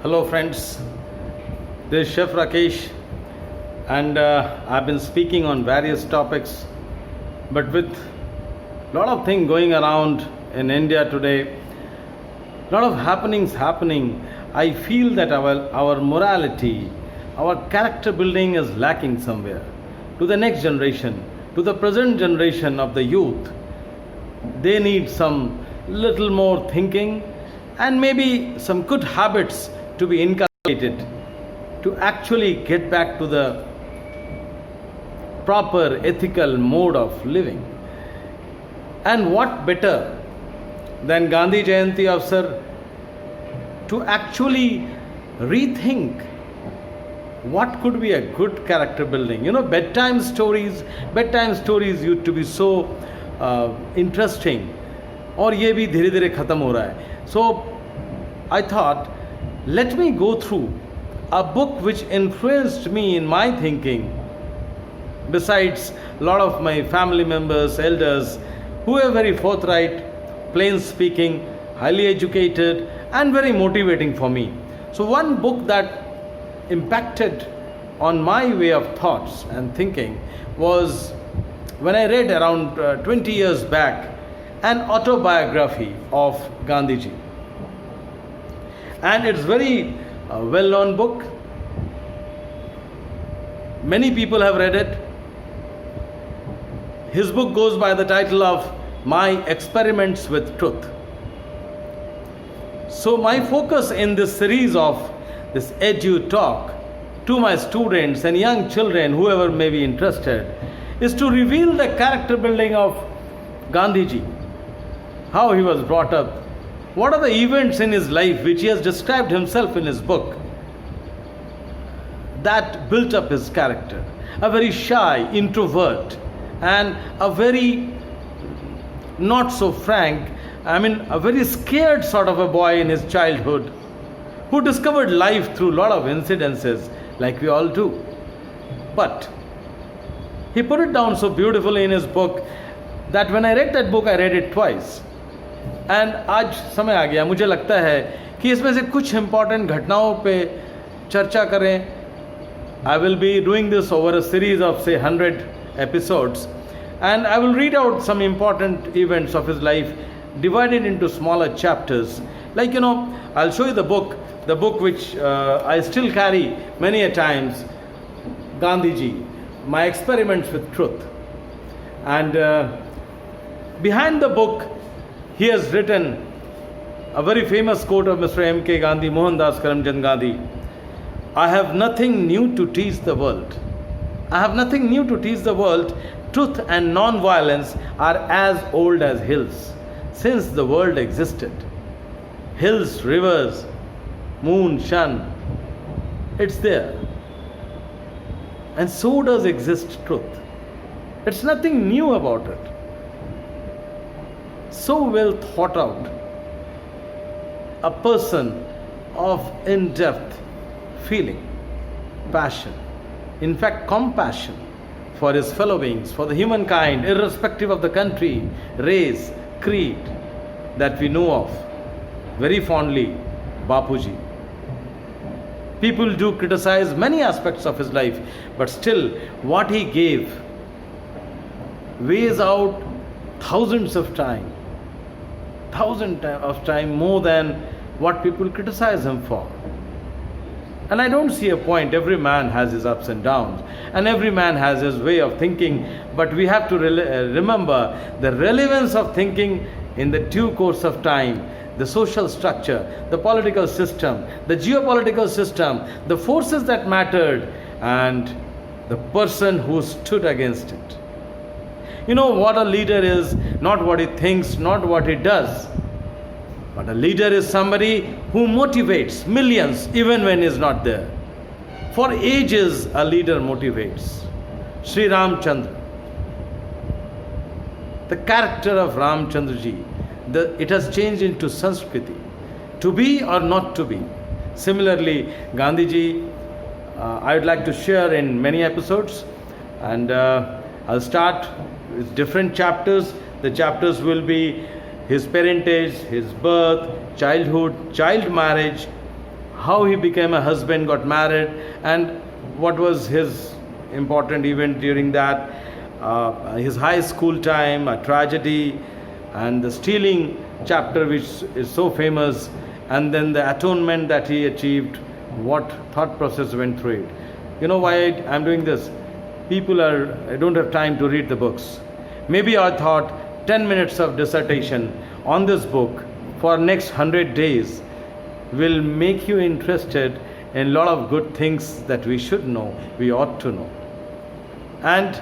Hello friends, this is Chef Rakesh and I've been speaking on various topics, but with a lot of things going around in India today, a lot of happenings happening, I feel that our morality, our character building is lacking somewhere. To the next generation, to the present generation of the youth, they need some little more thinking and maybe some good habits to be inculcated to actually get back to the proper ethical mode of living. And what better than Gandhi Jayanti Avsar to actually rethink what could be a good character building. Bedtime stories used to be so interesting, और ये भी धीरे धीरे ख़त्म हो रहा है. So I thought, let me go through a book which influenced me in my thinking, besides a lot of my family members, elders, who were very forthright, plain speaking, highly educated, and very motivating for me. So one book that impacted on my way of thoughts and thinking was when I read around 20 years back an autobiography of Gandhiji. And it's very well-known book. Many people have read it. His book goes by the title of My Experiments with Truth. So my focus in this series of this edu talk to my students and young children, whoever may be interested, is to reveal the character building of Gandhiji, how he was brought up, what are the events in his life which he has described himself in his book that built up his character. A very shy introvert and a very not so frank, a very scared sort of a boy in his childhood, who discovered life through a lot of incidences like we all do. But he put it down so beautifully in his book that when I read that book, I read it twice. And आज समय आ गया, मुझे लगता है कि इसमें से कुछ इम्पॉर्टेंट घटनाओं पे चर्चा करें. I will be doing this over a series of say 100 episodes, and I will read out some important events of his life divided into smaller chapters. Like, I'll show you the book which I still carry many a times, Gandhiji, My Experiments with Truth. And behind the book, he has written a very famous quote of Mr. M.K. Gandhi, Mohandas Karamchand Gandhi. I have nothing new to teach the world. I have nothing new to teach the world. Truth and non-violence are as old as hills, since the world existed. Hills, rivers, moon, sun, it's there. And so does exist truth. It's nothing new about it. So well thought out. A person of in-depth feeling, passion, in fact compassion for his fellow beings, for the humankind, irrespective of the country, race, creed that we know of. Very fondly, Bapuji. People do criticize many aspects of his life, but still what he gave weighs out thousands of times more than what people criticize him for. And I don't see a point. Every man has his ups and downs, and every man has his way of thinking, but we have to remember the relevance of thinking in the due course of time. The social structure, the political system, the geopolitical system, the forces that mattered, and the person who stood against it. What a leader is, not what he thinks, not what he does. But a leader is somebody who motivates millions even when he is not there. For ages, a leader motivates. Sri Ramchandra. The character of Ramchandraji, it has changed into Sanskriti. To be or not to be. Similarly, Gandhiji, I would like to share in many episodes, and I'll start with different chapters. The chapters will be his parentage, his birth, childhood, child marriage, how he became a husband, got married, and what was his important event during that, his high school time, a tragedy, and the stealing chapter, which is so famous, and then the atonement that he achieved, what thought process went through it. You know why I'm doing this? I don't have time to read the books. Maybe I thought 10 minutes of dissertation on this book for next 100 days will make you interested in a lot of good things that we should know, we ought to know. And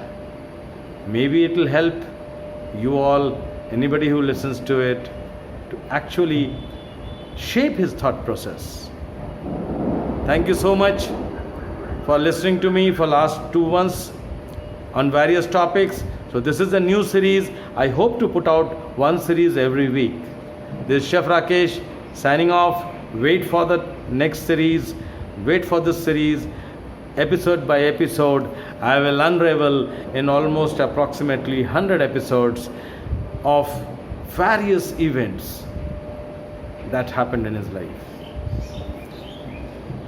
maybe it will help you all, anybody who listens to it, to actually shape his thought process. Thank you so much for listening to me for last 2 months on various topics. So this is a new series. I hope to put out one series every week. This is Chef Rakesh signing off. Wait for the next series. Wait for this series. Episode by episode, I will unravel in almost approximately 100 episodes of various events that happened in his life.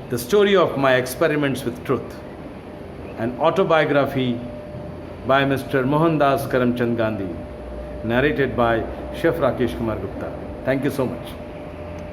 The story of my experiments with truth, an autobiography by Mr. Mohandas Karamchand Gandhi, narrated by Chef Rakesh Kumar Gupta. Thank you so much.